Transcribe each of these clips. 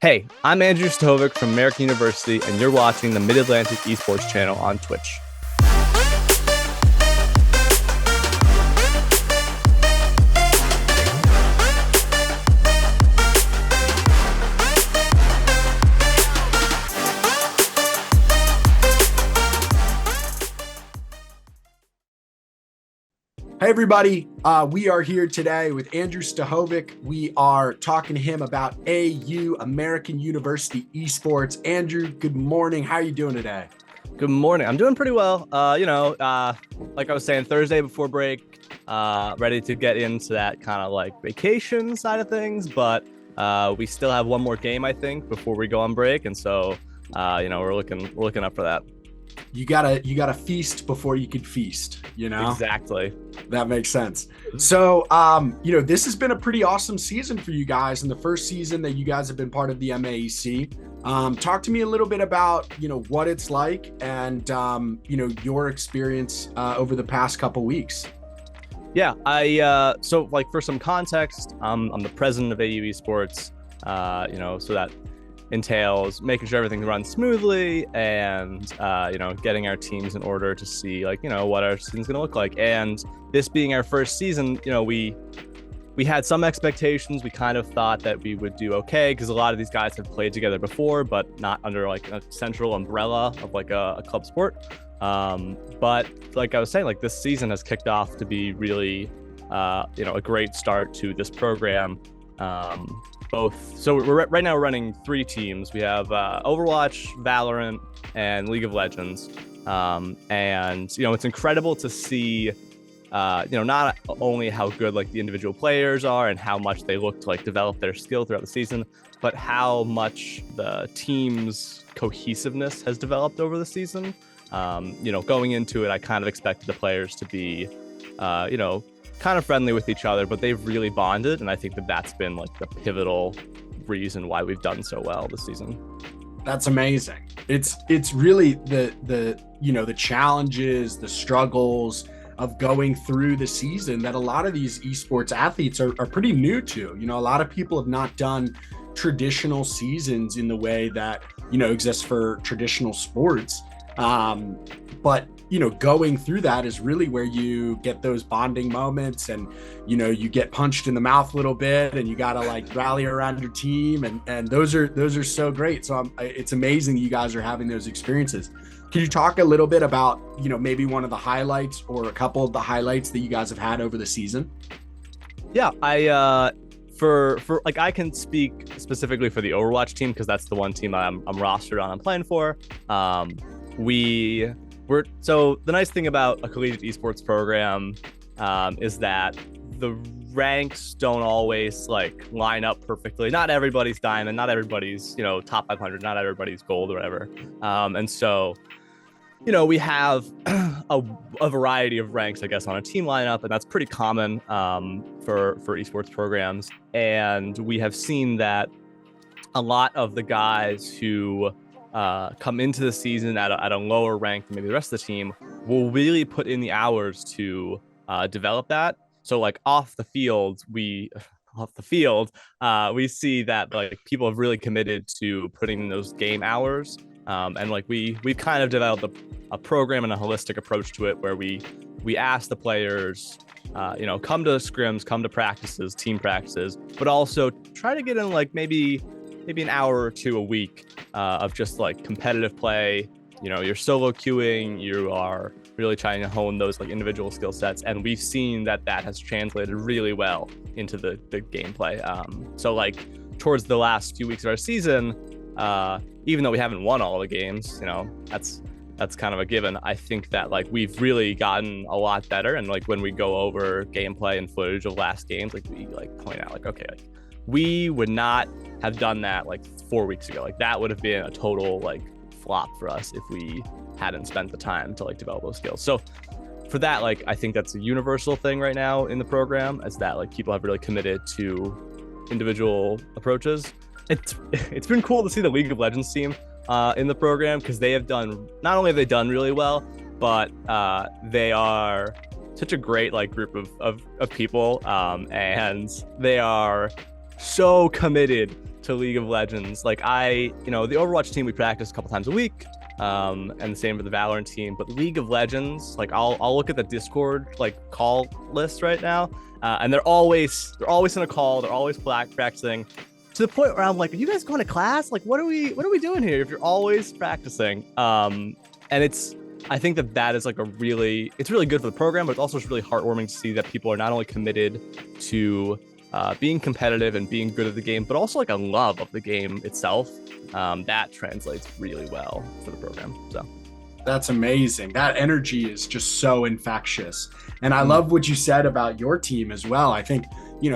Hey, I'm Andrew Stahovec from American University, and you're watching the Mid-Atlantic Esports channel on Twitch. Hey everybody, we are here today with Andrew Stahovec. We are talking to him about AU, American University Esports. Andrew, good morning. How are you doing today? Good morning. I'm doing pretty well. Like I was saying, Thursday before break, ready to get into that kind of like vacation side of things, but we still have one more game, I think, before we go on break, and so we're looking up for that. You gotta feast before you can feast, Exactly. That makes sense. So this has been a pretty awesome season for you guys, and the first season that you guys have been part of the MAEC. Talk to me a little bit about what it's like and your experience over the past couple weeks. Yeah, so for some context, I'm the president of AU Esports, so that entails making sure everything runs smoothly and getting our teams in order to see what our season's gonna look like. And this being our first season, we had some expectations. We kind of thought that we would do okay because a lot of these guys have played together before, but not under like a central umbrella of like a club sport. But like I was saying, like this season has kicked off to be really a great start to this program. Right now we're running 3 teams. We have Overwatch, Valorant, and League of Legends. And it's incredible to see not only how good like the individual players are and how much they look to like develop their skill throughout the season, but how much the team's cohesiveness has developed over the season. Going into it, I kind of expected the players to be kind of friendly with each other, but they've really bonded, and I think that that's been like the pivotal reason why we've done so well this season. That's amazing. It's really the challenges, the struggles of going through the season that a lot of these esports athletes are pretty new to. A lot of people have not done traditional seasons in the way that exists for traditional sports. But going through that is really where you get those bonding moments, and you get punched in the mouth a little bit, and you gotta like rally around your team, and those are so great. So it's amazing that you guys are having those experiences. Can you talk a little bit about maybe one of the highlights or a couple of the highlights that you guys have had over the season? Yeah, I I can speak specifically for the Overwatch team because that's the one team I'm rostered on. I'm playing for. So the nice thing about a collegiate esports program is that the ranks don't always like line up perfectly. Not everybody's diamond, not everybody's top 500, not everybody's gold or whatever. And so we have a variety of ranks, I guess, on a team lineup, and that's pretty common for esports programs. And we have seen that a lot of the guys who come into the season at a lower rank than maybe the rest of the team will really put in the hours to develop that. So like off the field, we see that like people have really committed to putting in those game hours. And like we've kind of developed a program and a holistic approach to it where we ask the players, come to scrims, come to practices, team practices, but also try to get in like maybe an hour or 2 a week of just like competitive play. You're solo queuing, you are really trying to hone those like individual skill sets, and we've seen that has translated really well into the gameplay. So like towards the last few weeks of our season, even though we haven't won all the games, that's kind of a given. I think that like we've really gotten a lot better, and like when we go over gameplay and footage of last games, like we like point out like, okay, like we would not have done that like 4 weeks ago. Like that would have been a total like flop for us if we hadn't spent the time to like develop those skills. So for that, like I think that's a universal thing right now in the program, is that like people have really committed to individual approaches. It's been cool to see the League of Legends team in the program, because they have done, not only have they done really well, but they are such a great like group of people, and they are so committed to League of Legends. Like the Overwatch team, we practice a couple times a week. And the same for the Valorant team, but League of Legends, like I'll look at the Discord like call list right now, and they're always in a call. They're always practicing, to the point where I'm like, are you guys going to class? Like, what are we doing here if you're always practicing? And I think that is like it's really good for the program, but it's also just really heartwarming to see that people are not only committed to being competitive and being good at the game, but also like a love of the game itself. That translates really well for the program. So that's amazing. That energy is just so infectious. And I love what you said about your team as well. I think,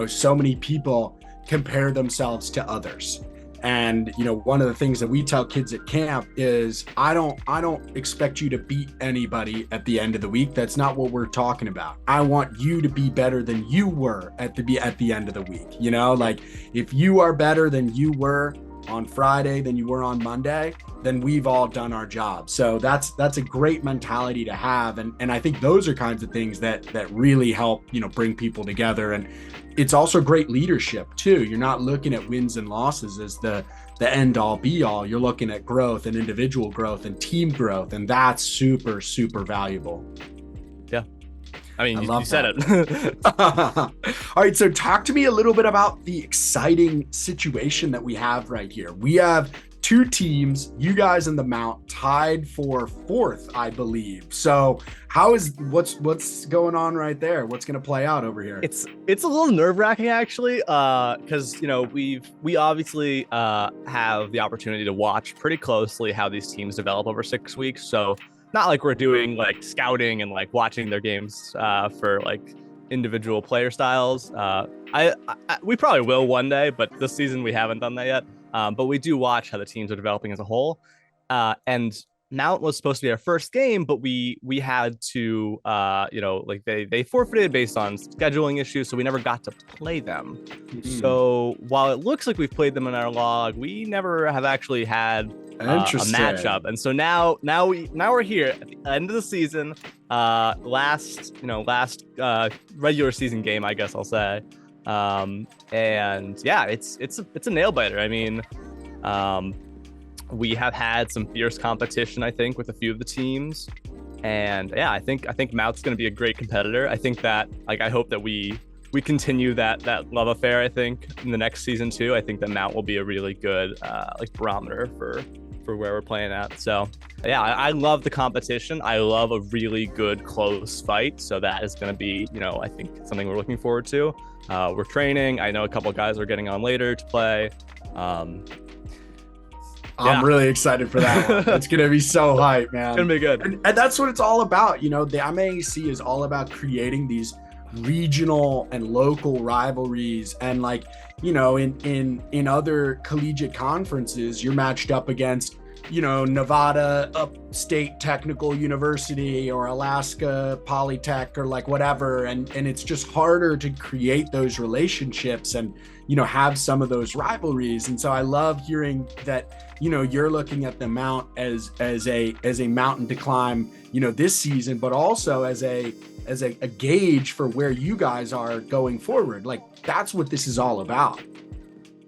so many people compare themselves to others. And, one of the things that we tell kids at camp is I don't expect you to beat anybody at the end of the week. That's not what we're talking about. I want you to be better than you were at the end of the week. Like if you are better than you were on Friday than you were on Monday, then we've all done our job. So that's a great mentality to have. And I think those are kinds of things that really help, bring people together. And it's also great leadership too. You're not looking at wins and losses as the end all be all. You're looking at growth and individual growth and team growth. And that's super, super valuable. Yeah. I mean, you said it. All right. So talk to me a little bit about the exciting situation that we have right here. We have two teams, you guys in the Mount, tied for 4th, I believe. So what's going on right there? What's going to play out over here? It's a little nerve-wracking actually, because we obviously have the opportunity to watch pretty closely how these teams develop over 6 weeks. So not like we're doing like scouting and like watching their games for like individual player styles. We probably will one day, but this season we haven't done that yet. But we do watch how the teams are developing as a whole. And Mount was supposed to be our first game, but we had to, they forfeited based on scheduling issues, so we never got to play them. Mm-hmm. So while it looks like we've played them in our log, we never have actually had a matchup. And so now we're here at the end of the season, last regular season game, I guess I'll say. And yeah, it's a nail biter. I mean, we have had some fierce competition, I think, with a few of the teams, and yeah, I think Mount's going to be a great competitor. I think that I hope that we continue that love affair. I think in the next season too. I think that Mount will be a really good barometer for where we're playing at. So yeah, I love the competition. I love a really good close fight. So that is going to be, I think something we're looking forward to. We're training. I know a couple of guys are getting on later to play. I'm really excited for that one. It's going to be so hype, man. It's going to be good. And that's what it's all about. The MAAC is all about creating these regional and local rivalries. And in other collegiate conferences, you're matched up against, Nevada Upstate Technical University or Alaska Polytech or whatever. And it's just harder to create those relationships and, have some of those rivalries. And so I love hearing that, you're looking at the Mount as a mountain to climb, this season, but also as a gauge for where you guys are going forward. That's what this is all about.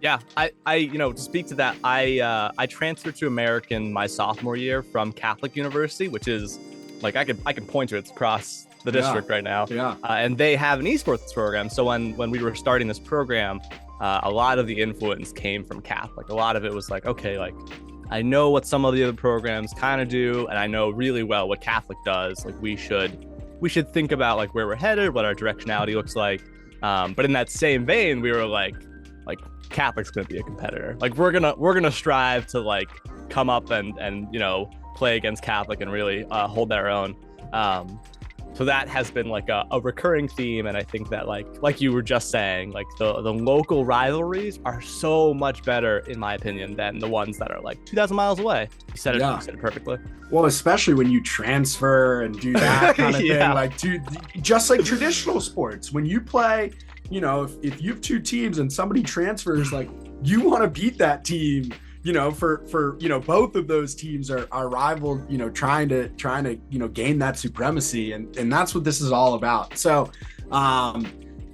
Yeah, I to speak to that, I transferred to American my sophomore year from Catholic University, which is I can point to it. It's across the district right now. Yeah. And they have an esports program. So when we were starting this program, a lot of the influence came from Catholic. A lot of it was I know what some of the other programs kind of do, and I know really well what Catholic does. We should think about where we're headed, what our directionality looks like. But in that same vein, we were like Catholic's gonna be a competitor. We're gonna strive to come up and play against Catholic and really hold our own. So that has been a recurring theme, and I think that like you were just saying, the local rivalries are so much better in my opinion than the ones that are 2,000 miles away. You said it perfectly. Well, especially when you transfer and do that kind of thing, just like traditional sports, when you play. If you have two teams and somebody transfers, you want to beat that team, for both of those teams are rival, trying to gain that supremacy. And that's what this is all about. So,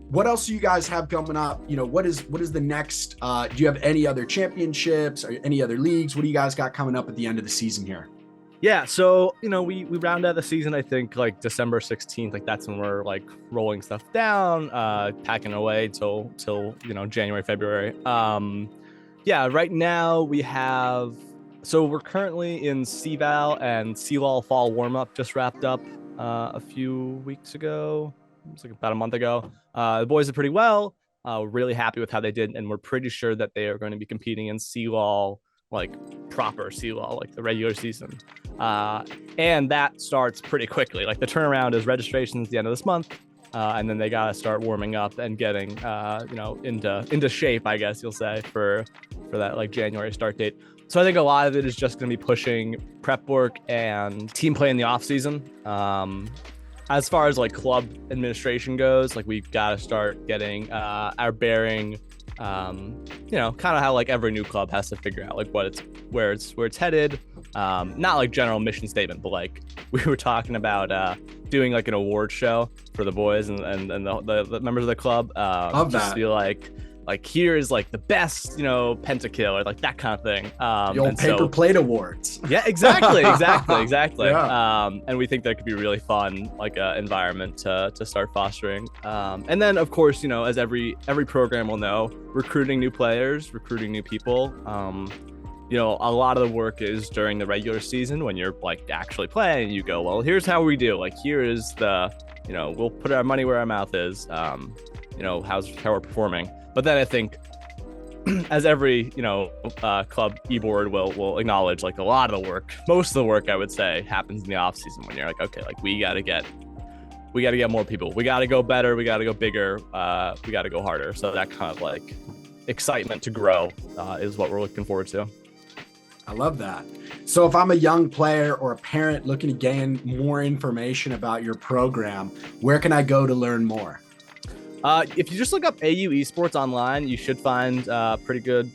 what else do you guys have coming up? What is the next, do you have any other championships or any other leagues? What do you guys got coming up at the end of the season here? Yeah, so we round out the season, I think, like December 16th. Like that's when we're like rolling stuff down, packing away till January, February. Yeah, right now we're currently in CVAL and CLOL fall warm-up just wrapped up a few weeks ago. It was like about a month ago. The boys did pretty well. We're really happy with how they did, and we're pretty sure that they are going to be competing in CLOL, like proper CLOL, like the regular season. And that starts pretty quickly. Like the turnaround is registrations at the end of this month. And then they got to start warming up and getting, into shape, I guess you'll say, for that like January start date. So I think a lot of it is just going to be pushing prep work and team play in the off season. As far as like club administration goes, like we've got to start getting our bearing. Kind of how like every new club has to figure out like where it's headed. Not like general mission statement, but like we were talking about doing like an award show for the boys and the members of the club. Love just that. to be like here is like the best, pentakill or like that kind of thing. The old paper plate awards. Yeah, exactly. Yeah. And we think that could be a really fun like environment to start fostering. And then of course, as every program will know, recruiting new players, recruiting new people. A lot of the work is during the regular season when you're like actually playing. You go, well, here's how we do. Like here is the, we'll put our money where our mouth is. How we're performing. But then I think, as every club e-board will acknowledge, like a lot of the work, most of the work I would say happens in the off season when you're like, okay, like we got to get more people, we got to go better, we got to go bigger, we got to go harder. So that kind of like excitement to grow is what we're looking forward to. I love that. So if I'm a young player or a parent looking to gain more information about your program, where can I go to learn more? If you just look up AU Esports online, you should find pretty good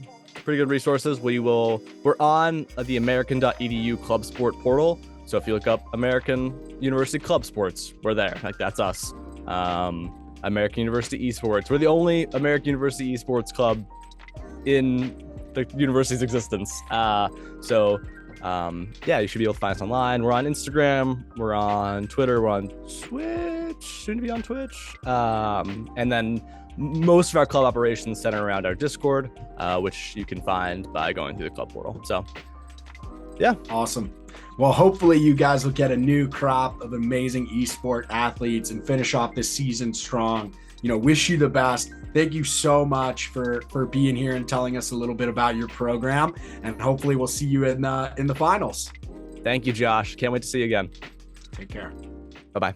resources. We're on the American.edu Club Sport portal. So if you look up American University Club Sports, we're there. Like that's us. American University Esports. We're the only American University Esports club in the university's existence. You should be able to find us online. We're on Instagram, we're on Twitter, we're on Twitch, soon to be on Twitch. And then most of our club operations center around our Discord, which you can find by going through the club portal. So, yeah. Awesome. Well, hopefully you guys will get a new crop of amazing esport athletes and finish off this season strong. Wish you the best. Thank you so much for being here and telling us a little bit about your program. And hopefully we'll see you in the finals. Thank you, Josh. Can't wait to see you again. Take care. Bye-bye.